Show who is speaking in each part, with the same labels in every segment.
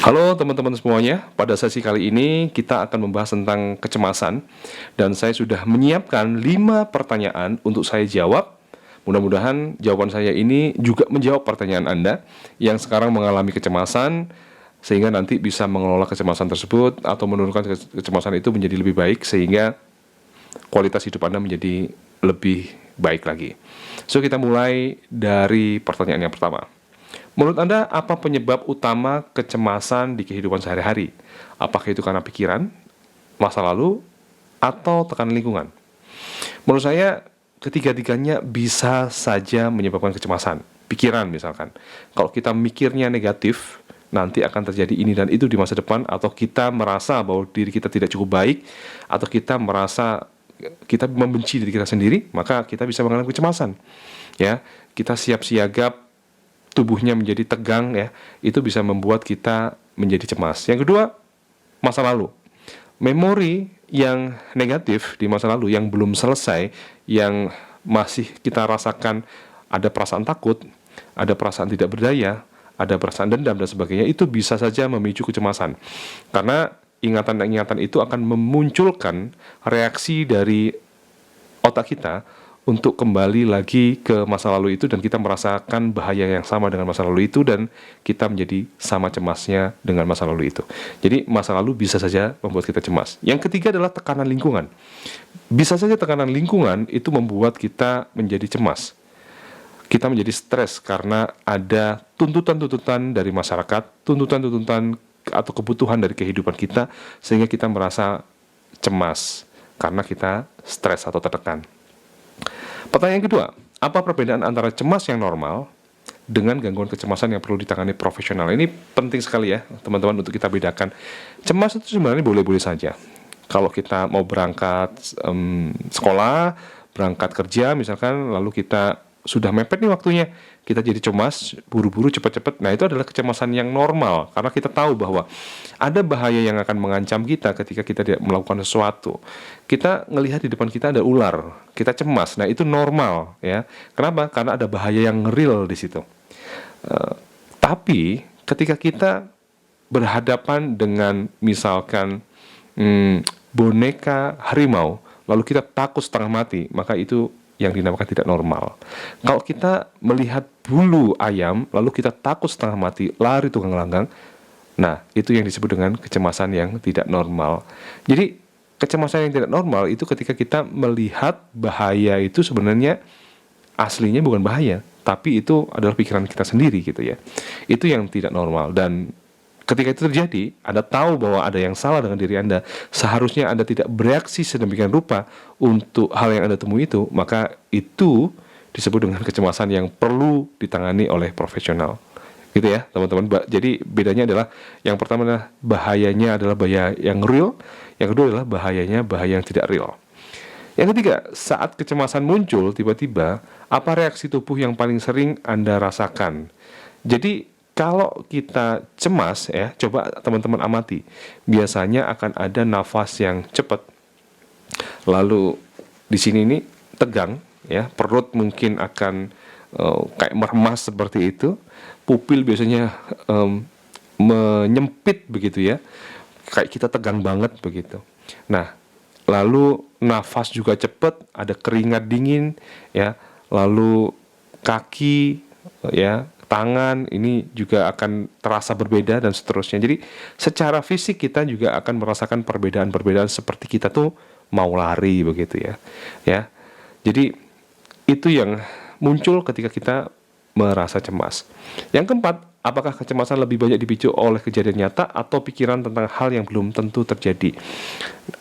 Speaker 1: Halo teman-teman semuanya, pada sesi kali ini kita akan membahas tentang kecemasan dan saya sudah menyiapkan 5 pertanyaan untuk saya jawab. Mudah-mudahan jawaban saya ini juga menjawab pertanyaan Anda yang sekarang mengalami kecemasan sehingga nanti bisa mengelola kecemasan tersebut atau menurunkan kecemasan itu menjadi lebih baik sehingga kualitas hidup Anda menjadi lebih baik lagi. So kita mulai dari pertanyaan yang pertama. Menurut Anda, apa penyebab utama kecemasan di kehidupan sehari-hari? Apakah itu karena pikiran, masa lalu, atau tekanan lingkungan? Menurut saya, ketiga-tiganya bisa saja menyebabkan kecemasan. Pikiran misalkan, kalau kita mikirnya negatif, nanti akan terjadi ini dan itu di masa depan, atau kita merasa bahwa diri kita tidak cukup baik, atau kita merasa kita membenci diri kita sendiri, maka kita bisa mengalami kecemasan. Ya, kita siap siaga, tubuhnya menjadi tegang, ya, itu bisa membuat kita menjadi cemas. Yang kedua, masa lalu. Memori yang negatif di masa lalu yang belum selesai, yang masih kita rasakan, ada perasaan takut, ada perasaan tidak berdaya, ada perasaan dendam dan sebagainya, itu bisa saja memicu kecemasan. Karena ingatan-ingatan itu akan memunculkan reaksi dari otak kita untuk kembali lagi ke masa lalu itu, dan kita merasakan bahaya yang sama dengan masa lalu itu, dan kita menjadi sama cemasnya dengan masa lalu itu. Jadi masa lalu bisa saja membuat kita cemas. Yang ketiga adalah tekanan lingkungan. Bisa saja tekanan lingkungan itu membuat kita menjadi cemas. Kita menjadi stres karena ada tuntutan-tuntutan dari masyarakat, tuntutan-tuntutan atau kebutuhan dari kehidupan kita, sehingga kita merasa cemas karena kita stres atau tertekan. Pertanyaan kedua, apa perbedaan antara cemas yang normal dengan gangguan kecemasan yang perlu ditangani profesional? Ini penting sekali ya teman-teman untuk kita bedakan. Cemas itu sebenarnya boleh-boleh saja. Kalau kita mau berangkat sekolah, berangkat kerja misalkan, lalu kita sudah mepet nih waktunya, kita jadi cemas, buru-buru cepat-cepat. Nah, itu adalah kecemasan yang normal, karena kita tahu bahwa ada bahaya yang akan mengancam kita ketika kita tidak melakukan sesuatu. Kita ngelihat di depan kita ada ular, kita cemas. Nah, itu normal ya. Kenapa? Karena ada bahaya yang real di situ. Tapi ketika kita berhadapan dengan misalkan boneka harimau, lalu kita takut setengah mati, maka itu yang dinamakan tidak normal. Kalau kita melihat bulu ayam, lalu kita takut setengah mati, lari tunggang langgang, nah itu yang disebut dengan kecemasan yang tidak normal. Jadi kecemasan yang tidak normal itu ketika kita melihat bahaya itu sebenarnya aslinya bukan bahaya, tapi itu adalah pikiran kita sendiri gitu ya. Itu yang tidak normal, dan ketika itu terjadi, Anda tahu bahwa ada yang salah dengan diri Anda, seharusnya Anda tidak bereaksi sedemikian rupa untuk hal yang Anda temui itu, maka itu disebut dengan kecemasan yang perlu ditangani oleh profesional. Gitu ya, teman-teman. Jadi bedanya adalah, yang pertama adalah bahayanya adalah bahaya yang real, yang kedua adalah bahayanya bahaya yang tidak real. Yang ketiga, saat kecemasan muncul tiba-tiba, apa reaksi tubuh yang paling sering Anda rasakan? Jadi kalau kita cemas ya, coba teman-teman amati. Biasanya akan ada nafas yang cepat. Lalu di sini ini tegang ya, perut mungkin akan kayak meremas seperti itu. Pupil biasanya menyempit begitu ya. Kayak kita tegang banget begitu. Nah, lalu nafas juga cepat, ada keringat dingin ya. Lalu kaki ya, tangan ini juga akan terasa berbeda dan seterusnya. Jadi secara fisik kita juga akan merasakan perbedaan-perbedaan seperti kita tuh mau lari begitu ya. Ya. Jadi itu yang muncul ketika kita merasa cemas. Yang keempat, apakah kecemasan lebih banyak dipicu oleh kejadian nyata atau pikiran tentang hal yang belum tentu terjadi?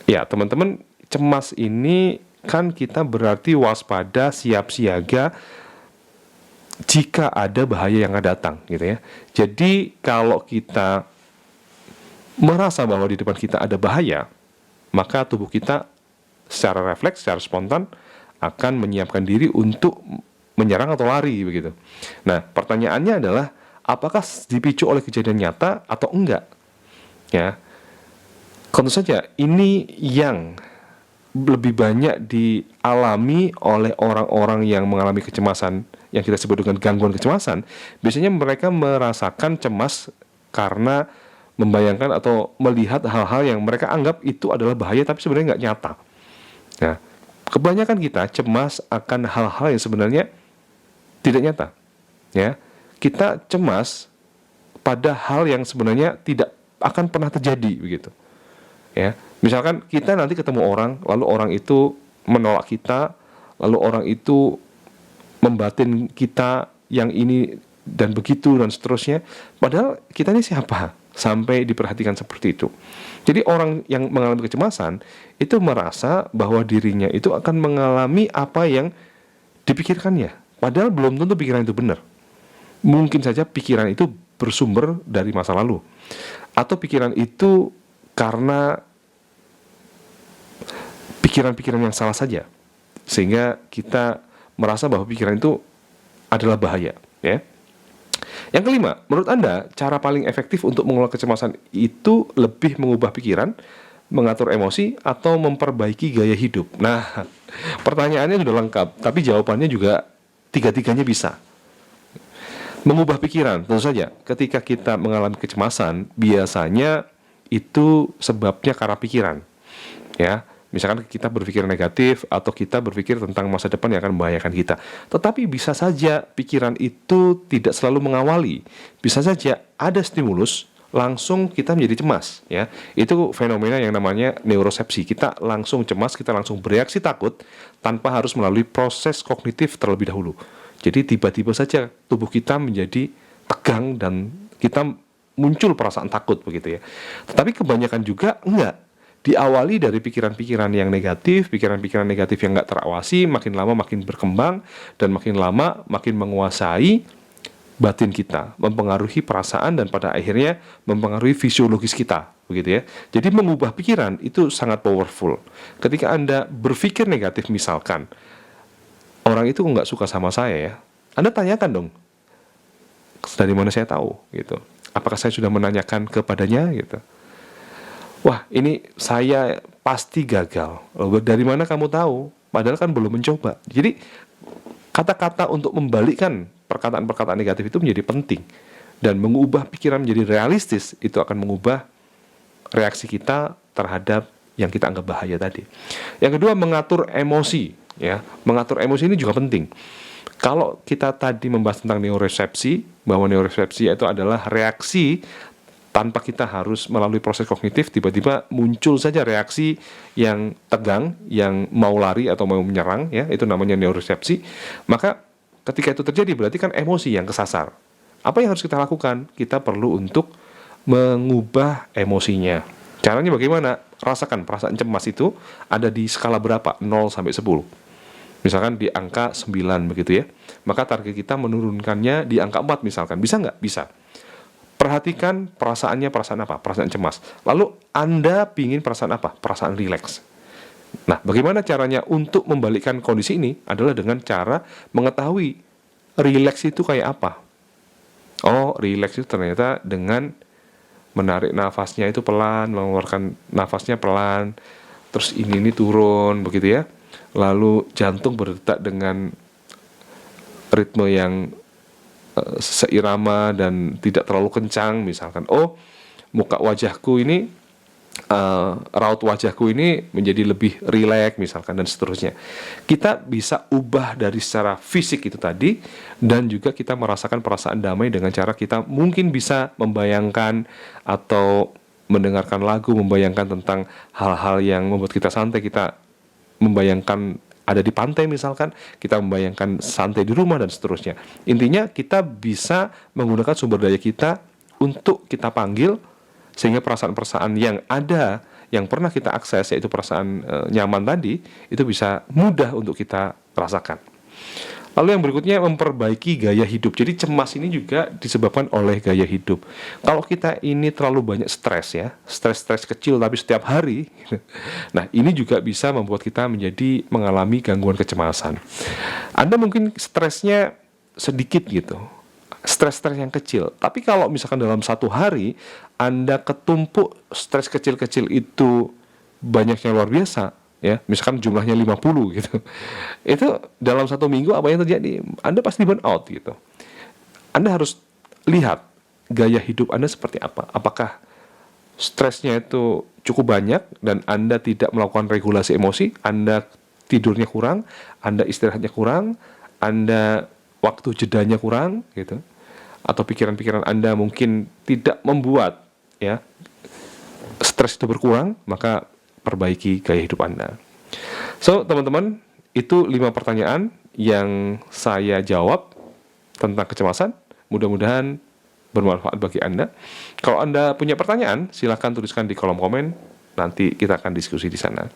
Speaker 1: Ya, teman-teman, cemas ini kan kita berarti waspada, siap siaga jika ada bahaya yang akan datang gitu ya. Jadi kalau kita merasa bahwa di depan kita ada bahaya, maka tubuh kita secara refleks, secara spontan akan menyiapkan diri untuk menyerang atau lari begitu. Nah, pertanyaannya adalah apakah dipicu oleh kejadian nyata atau enggak? Ya. Tentu saja ini yang lebih banyak dialami oleh orang-orang yang mengalami kecemasan yang kita sebut dengan gangguan kecemasan. Biasanya mereka merasakan cemas karena membayangkan atau melihat hal-hal yang mereka anggap itu adalah bahaya tapi sebenarnya nggak nyata. Nah, kebanyakan kita cemas akan hal-hal yang sebenarnya tidak nyata. Ya, kita cemas pada hal yang sebenarnya tidak akan pernah terjadi begitu. Ya, misalkan kita nanti ketemu orang, lalu orang itu menolak kita, lalu orang itu membatin kita yang ini dan begitu dan seterusnya. Padahal kita ini siapa sampai diperhatikan seperti itu? Jadi orang yang mengalami kecemasan itu merasa bahwa dirinya itu akan mengalami apa yang dipikirkannya. Padahal belum tentu pikiran itu benar. Mungkin saja pikiran itu bersumber dari masa lalu, atau pikiran itu karena pikiran-pikiran yang salah saja, sehingga kita merasa bahwa pikiran itu adalah bahaya, ya. Yang kelima, menurut Anda, cara paling efektif untuk mengelola kecemasan itu lebih mengubah pikiran, mengatur emosi, atau memperbaiki gaya hidup? Nah, pertanyaannya sudah lengkap, tapi jawabannya juga tiga-tiganya bisa. Mengubah pikiran, tentu saja, ketika kita mengalami kecemasan, biasanya itu sebabnya karena pikiran, ya. Misalkan kita berpikir negatif atau kita berpikir tentang masa depan yang akan membahayakan kita. Tetapi bisa saja pikiran itu tidak selalu mengawali. Bisa saja ada stimulus, langsung kita menjadi cemas, ya. Itu fenomena yang namanya neurosepsi. Kita langsung cemas, kita langsung bereaksi takut tanpa harus melalui proses kognitif terlebih dahulu. Jadi tiba-tiba saja tubuh kita menjadi tegang dan kita muncul perasaan takut begitu, ya. Tetapi kebanyakan juga enggak. Diawali dari pikiran-pikiran yang negatif, pikiran-pikiran negatif yang nggak terawasi, makin lama makin berkembang, dan makin lama makin menguasai batin kita, mempengaruhi perasaan, dan pada akhirnya mempengaruhi fisiologis kita, begitu ya. Jadi mengubah pikiran itu sangat powerful. Ketika Anda berpikir negatif, misalkan, orang itu nggak suka sama saya ya, Anda tanyakan dong, dari mana saya tahu, gitu. Apakah saya sudah menanyakan kepadanya, gitu. Wah, ini saya pasti gagal. Loh, dari mana kamu tahu? Padahal kan belum mencoba. Jadi, kata-kata untuk membalikkan perkataan-perkataan negatif itu menjadi penting. Dan mengubah pikiran menjadi realistis, itu akan mengubah reaksi kita terhadap yang kita anggap bahaya tadi. Yang kedua, mengatur emosi. Ya, mengatur emosi ini juga penting. Kalau kita tadi membahas tentang neuroresepsi, bahwa neuroresepsi itu adalah reaksi tanpa kita harus melalui proses kognitif, tiba-tiba muncul saja reaksi yang tegang, yang mau lari atau mau menyerang, ya, itu namanya neuroresepsi. Maka ketika itu terjadi berarti kan emosi yang kesasar. Apa yang harus kita lakukan? Kita perlu untuk mengubah emosinya. Caranya bagaimana? Rasakan perasaan cemas itu ada di skala berapa? 0 sampai 10. Misalkan di angka 9 begitu ya. Maka target kita menurunkannya di angka 4 misalkan. Bisa nggak? Bisa. Perhatikan perasaannya, perasaan apa? Perasaan cemas. Lalu Anda pingin perasaan apa? Perasaan rileks. Nah, bagaimana caranya untuk membalikkan kondisi ini? Adalah dengan cara mengetahui rileks itu kayak apa. Oh, rileks itu ternyata dengan menarik nafasnya itu pelan, mengeluarkan nafasnya pelan, terus ini turun, begitu ya. Lalu jantung berdetak dengan ritme yang seirama dan tidak terlalu kencang, misalkan. Oh, muka wajahku ini, raut wajahku ini menjadi lebih rileks, misalkan, dan seterusnya. Kita bisa ubah dari secara fisik itu tadi, dan juga kita merasakan perasaan damai dengan cara kita mungkin bisa membayangkan atau mendengarkan lagu, membayangkan tentang hal-hal yang membuat kita santai. Kita membayangkan ada di pantai misalkan, kita membayangkan santai di rumah dan seterusnya. Intinya kita bisa menggunakan sumber daya kita untuk kita panggil, sehingga perasaan-perasaan yang ada, yang pernah kita akses, yaitu perasaan nyaman tadi, itu bisa mudah untuk kita rasakan. Lalu yang berikutnya, memperbaiki gaya hidup. Jadi cemas ini juga disebabkan oleh gaya hidup. Kalau kita ini terlalu banyak stres ya, stres-stres kecil tapi setiap hari, nah ini juga bisa membuat kita menjadi mengalami gangguan kecemasan. Anda mungkin stresnya sedikit gitu, stres-stres yang kecil. Tapi kalau misalkan dalam satu hari Anda ketumpuk stres kecil-kecil itu banyaknya luar biasa, ya, misalkan jumlahnya 50 gitu. Itu dalam satu minggu apa yang terjadi? Anda pasti burn out gitu. Anda harus lihat gaya hidup Anda seperti apa. Apakah stresnya itu cukup banyak dan Anda tidak melakukan regulasi emosi, Anda tidurnya kurang, Anda istirahatnya kurang, Anda waktu jedanya kurang gitu. Atau pikiran-pikiran Anda mungkin tidak membuat ya stres itu berkurang, maka perbaiki gaya hidup Anda. So, teman-teman, itu 5 pertanyaan yang saya jawab tentang kecemasan. Mudah-mudahan bermanfaat bagi Anda. Kalau Anda punya pertanyaan, silakan tuliskan di kolom komen. Nanti kita akan diskusi di sana.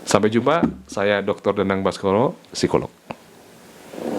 Speaker 1: Sampai jumpa, saya Dr. Danang Baskoro, psikolog.